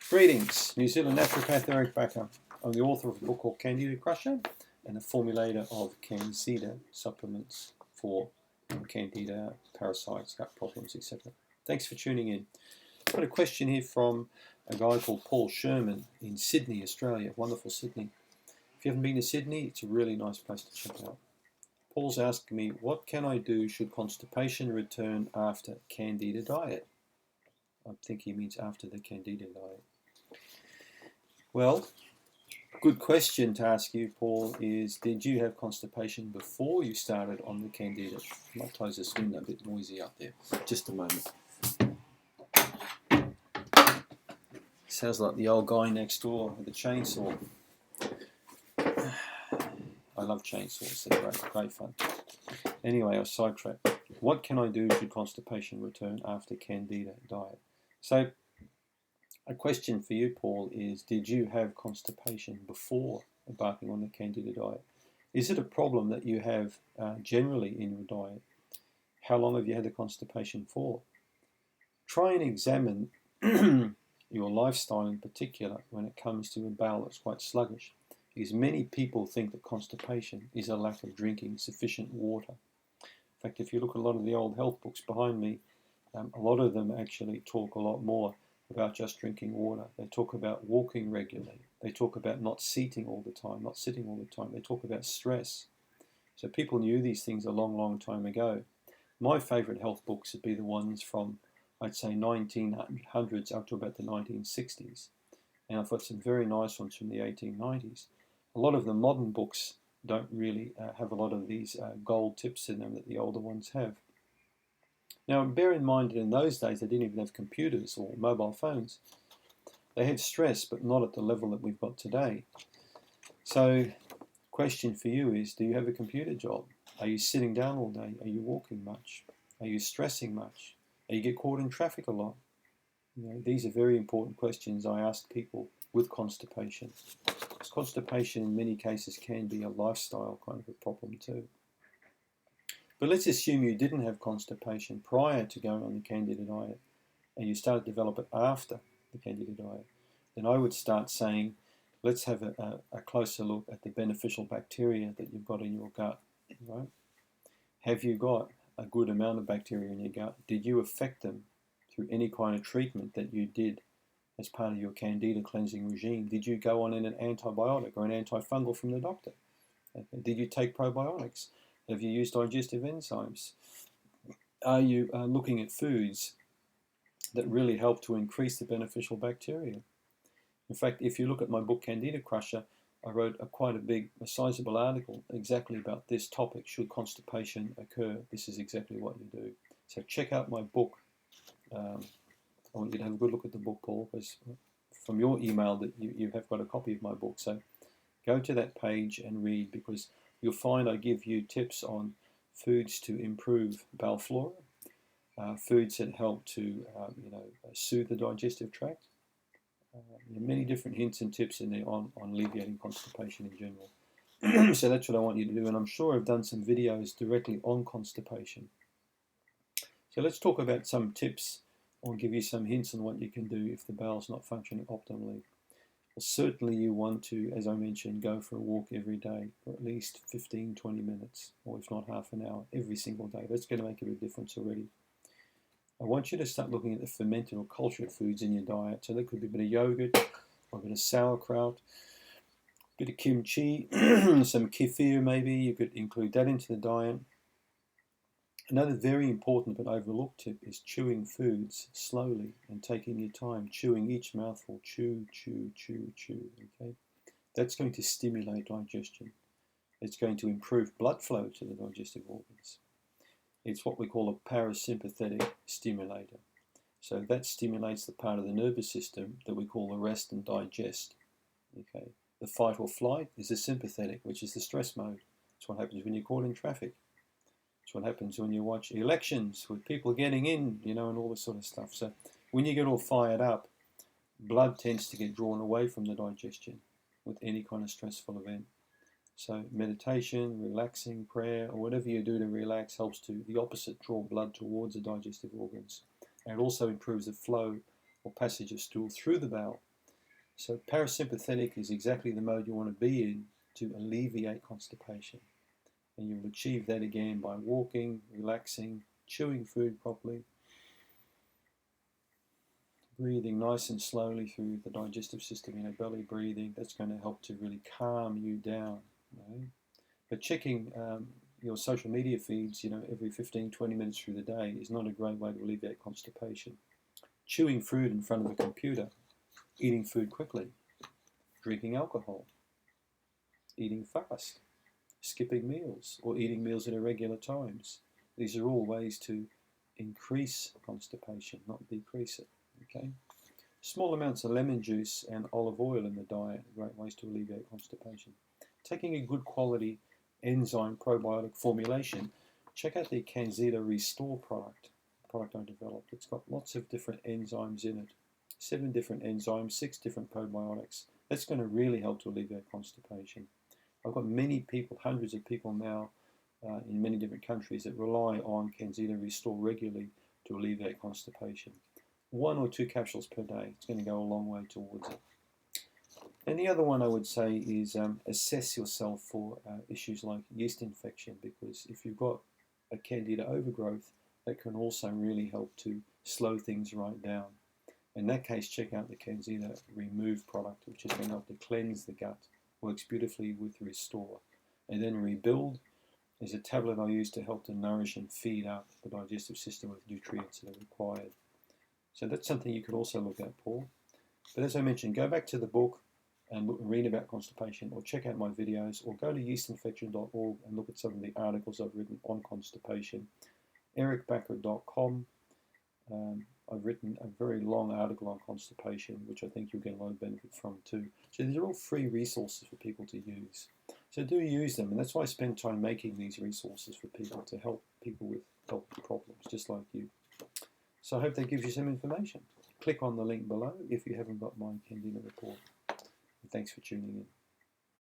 Greetings, New Zealand naturopath Eric Backer. I'm the author of a book called Candida Crusher and a formulator of Candida supplements for Candida, parasites, gut problems, etc. Thanks for tuning in. I've got a question here from a guy called Paul Sherman in Sydney, Australia. Wonderful Sydney. If you haven't been to Sydney, it's a really nice place to check out. Paul's asking me, what can I do should constipation return after Candida diet? I think he means after the Candida diet. Well, good question to ask you, Paul, is did you have constipation before you started on the Candida? I might close this window, a bit noisy out there. Just a moment. Sounds like the old guy next door with a chainsaw. I love chainsaws, they're great fun. Anyway, I sidetracked. What can I do should constipation return after Candida diet? So, a question for you, Paul, is did you have constipation before embarking on the Candida diet? Is it a problem that you have generally in your diet? How long have you had the constipation for? Try and examine your lifestyle in particular when it comes to a bowel that's quite sluggish, because many people think that constipation is a lack of drinking sufficient water. In fact, if you look at a lot of the old health books behind me, a lot of them actually talk a lot more about just drinking water. They talk about walking regularly. They talk about not seating all the time, not sitting all the time. They talk about stress. So people knew these things a long, long time ago. My favourite health books would be the ones from, I'd say, 1900s up to about the 1960s. And I've got some very nice ones from the 1890s. A lot of the modern books don't really have a lot of these gold tips in them that the older ones have. Now, bear in mind that in those days they didn't even have computers or mobile phones. They had stress, but not at the level that we've got today. So, question for you is, do you have a computer job? Are you sitting down all day? Are you walking much? Are you stressing much? Are you get caught in traffic a lot? These are very important questions I ask people with constipation. Because constipation in many cases can be a lifestyle kind of a problem too. But let's assume you didn't have constipation prior to going on the Candida diet and you started to develop it after the Candida diet. Then I would start saying, let's have a closer look at the beneficial bacteria that you've got in your gut. Right? Have you got a good amount of bacteria in your gut? Did you affect them through any kind of treatment that you did as part of your Candida cleansing regime? Did you go on an antibiotic or an antifungal from the doctor? Did you take probiotics? Have you used digestive enzymes? Are you looking at foods that really help to increase the beneficial bacteria? In fact, if you look at my book Candida Crusher, I wrote quite a sizable article exactly about this topic. Should constipation occur? This is exactly what you do. So check out my book. I want you to have a good look at the book, Paul, because from your email that you have got a copy of my book. So go to that page and read, because you'll find I give you tips on foods to improve bowel flora, foods that help to soothe the digestive tract. Many different hints and tips in there on alleviating constipation in general. So that's what I want you to do, and I'm sure I've done some videos directly on constipation. So let's talk about some tips. I'll give you some hints on what you can do if the bowel's not functioning optimally. Well, certainly you want to, as I mentioned, go for a walk every day for at least 15-20 minutes, or if not half an hour, every single day. That's going to make a big difference already. I want you to start looking at the fermented or cultured foods in your diet. So there could be a bit of yogurt, or a bit of sauerkraut, a bit of kimchi, some kefir maybe. You could include that into the diet. Another very important but overlooked tip is chewing foods slowly and taking your time, chewing each mouthful. Chew, chew, chew, chew. Okay, that's going to stimulate digestion. It's going to improve blood flow to the digestive organs. It's what we call a parasympathetic stimulator. So that stimulates the part of the nervous system that we call the rest and digest. Okay, the fight or flight is the sympathetic, which is the stress mode. It's what happens when you're caught in traffic. It's what happens when you watch elections with people getting in, and all this sort of stuff. So when you get all fired up, blood tends to get drawn away from the digestion with any kind of stressful event. So meditation, relaxing, prayer, or whatever you do to relax helps to the opposite, draw blood towards the digestive organs. And it also improves the flow or passage of stool through the bowel. So parasympathetic is exactly the mode you want to be in to alleviate constipation. And you'll achieve that again by walking, relaxing, chewing food properly, breathing nice and slowly through the digestive system, belly breathing. That's going to help to really calm you down. But checking your social media feeds, every 15, 20 minutes through the day is not a great way to alleviate constipation. Chewing food in front of a computer, eating food quickly, drinking alcohol, eating fast, skipping meals, or eating meals at irregular times. These are all ways to increase constipation, not decrease it. Okay? Small amounts of lemon juice and olive oil in the diet are great ways to alleviate constipation. Taking a good quality enzyme probiotic formulation, check out the Candida Restore product I developed. It's got lots of different enzymes in it. 7 different enzymes, 6 different probiotics. That's going to really help to alleviate constipation. I've got many people, hundreds of people now in many different countries that rely on Candida Restore regularly to alleviate constipation. 1 or 2 capsules per day. It's going to go a long way towards it. And the other one I would say is assess yourself for issues like yeast infection, because if you've got a Candida overgrowth, that can also really help to slow things right down. In that case, check out the Candida Remove product, which is going to help to cleanse the gut. Works beautifully with Restore. And then Rebuild is a tablet I use to help to nourish and feed up the digestive system with nutrients that are required. So that's something you could also look at, Paul. But as I mentioned, go back to the book and read about constipation, or check out my videos, or go to yeastinfection.org and look at some of the articles I've written on constipation. ericbacker.com. I've written a very long article on constipation, which I think you'll get a lot of benefit from too. So these are all free resources for people to use. So do use them, and that's why I spend time making these resources for people to help people with health problems, just like you. So I hope that gives you some information. Click on the link below if you haven't got my Candida report. And thanks for tuning in.